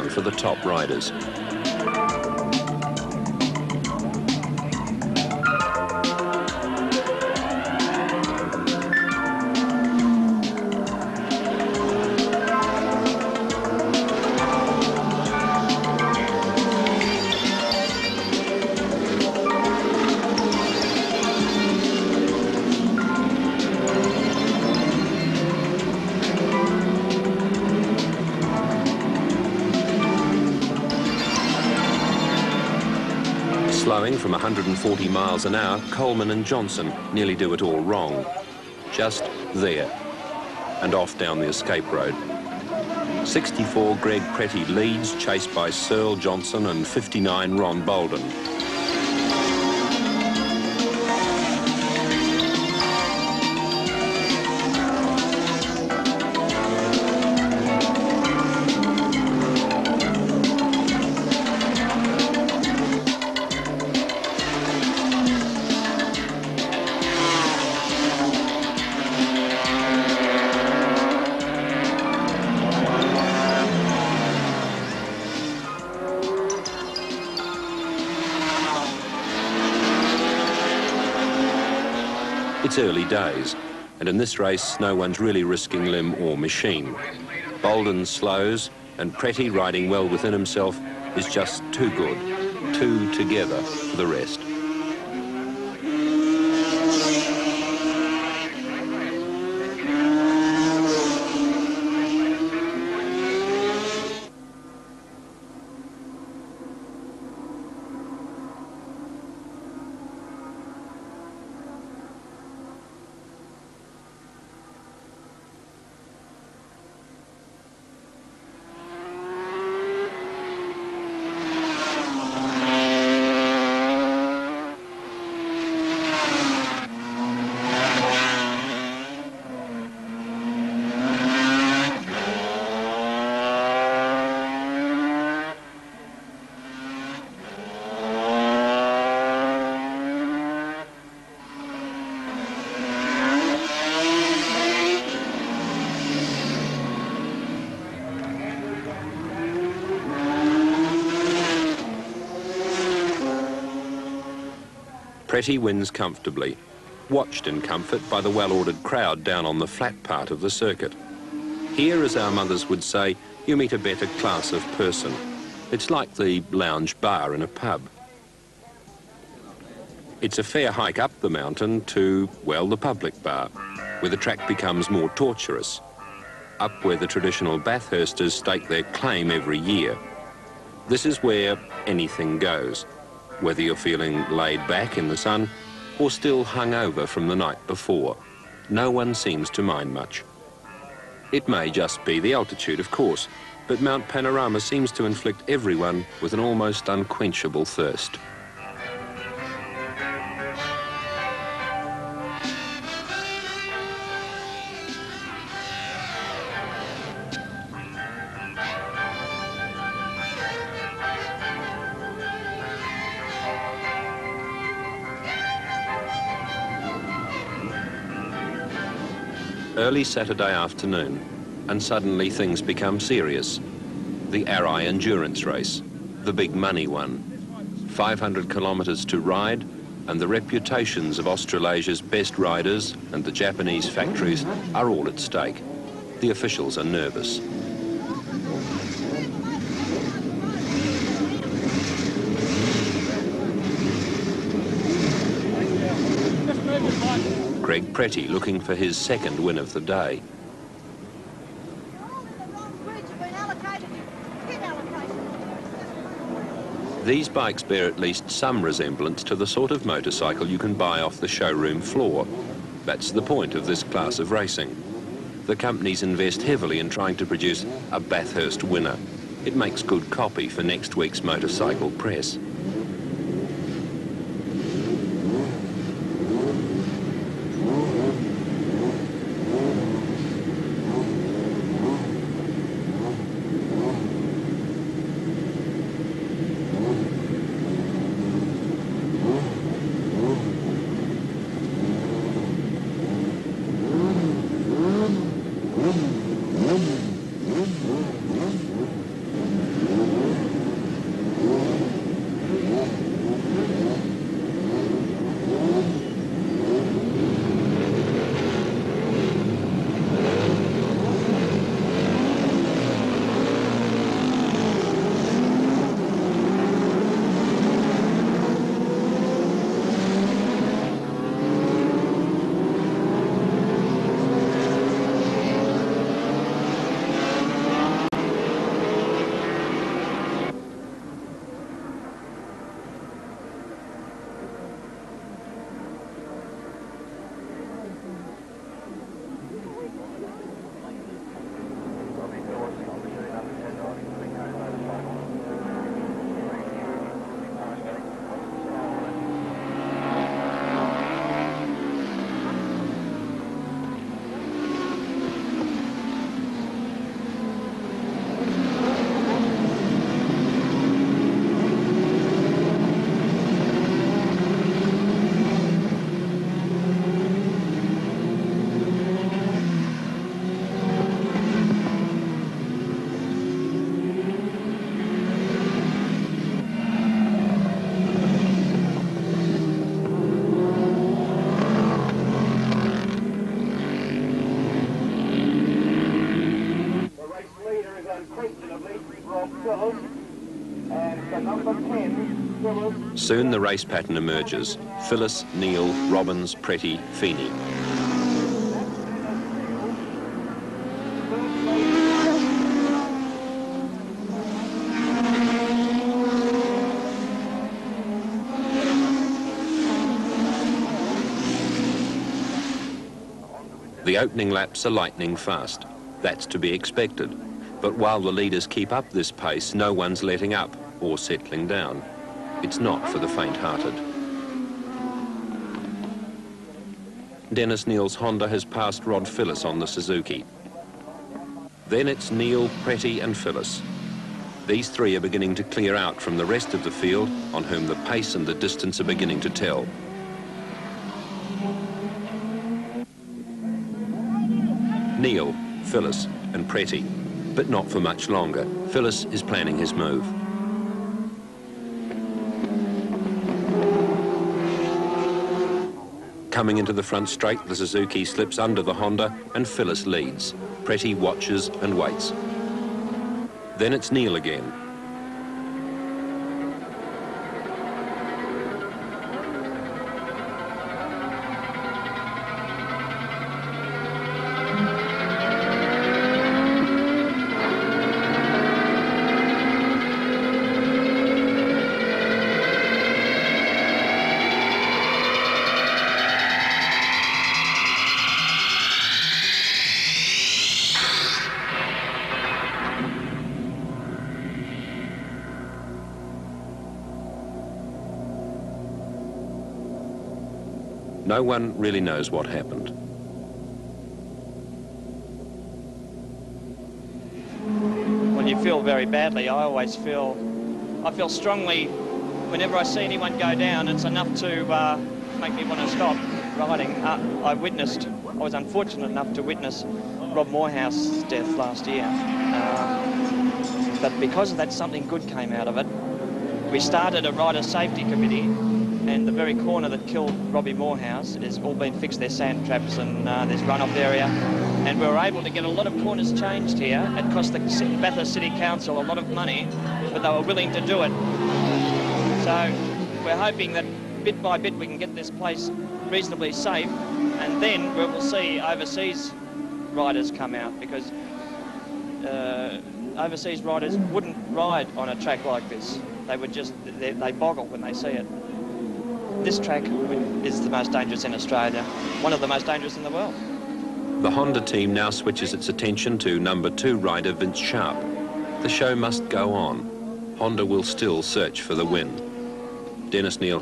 down for the top riders. Slowing from 140 miles an hour, Coleman and Johnson nearly do it all wrong. Just there, and off down the escape road. 64 Greg Pretty leads, chased by Searle, Johnson and 59 Ron Bolden. It's early days, and in this race, no one's really risking limb or machine. Bolden slows, and Pretty, riding well within himself, is just too good. Two together for the rest. Pretty wins comfortably, watched in comfort by the well-ordered crowd down on the flat part of the circuit. Here, as our mothers would say, you meet a better class of person. It's like the lounge bar in a pub. It's a fair hike up the mountain to, well, the public bar, where the track becomes more torturous. Up where the traditional Bathursters stake their claim every year. This is where anything goes, whether you're feeling laid back in the sun or still hungover from the night before. No one seems to mind much. It may just be the altitude, of course, but Mount Panorama seems to inflict everyone with an almost unquenchable thirst. Early Saturday afternoon, and suddenly things become serious. The Arai endurance race, the big money one. 500 kilometres to ride, and the reputations of Australasia's best riders and the Japanese factories are all at stake. The officials are nervous. Greg Pretty looking for his second win of the day. These bikes bear at least some resemblance to the sort of motorcycle you can buy off the showroom floor. That's the point of this class of racing. The companies invest heavily in trying to produce a Bathurst winner. It makes good copy for next week's motorcycle press. Soon the race pattern emerges. Phyllis, Neil, Robbins, Pretty, Feeney. The opening laps are lightning fast. That's to be expected. But while the leaders keep up this pace, no one's letting up or settling down. It's not for the faint-hearted. Dennis Neal's Honda has passed Rod Phyllis on the Suzuki. Then it's Neil, Pretty and Phyllis. These three are beginning to clear out from the rest of the field, on whom the pace and the distance are beginning to tell. Neil, Phyllis and Pretty, but not for much longer. Phyllis is planning his move. Coming into the front straight, the Suzuki slips under the Honda and Phyllis leads. Pretty watches and waits. Then it's Neil again. No one really knows what happened. When you feel very badly, I feel strongly whenever I see anyone go down. It's enough to make me want to stop riding. I was unfortunate enough to witness Rob Morehouse's death last year. But because of that, something good came out of it. We started a rider safety committee, and the very corner that killed Robbie Morehouse has all been fixed. There's sand traps and there's runoff area. And we were able to get a lot of corners changed here. It cost the Bathurst City Council a lot of money, but they were willing to do it. So we're hoping that bit by bit we can get this place reasonably safe, and then we will see overseas riders come out, because overseas riders wouldn't ride on a track like this. They would just, they boggle when they see it. This track is the most dangerous in Australia, one of the most dangerous in the world. The Honda team now switches its attention to number 2 rider Vince Sharp. The show must go on. Honda will still search for the win. Dennis Neal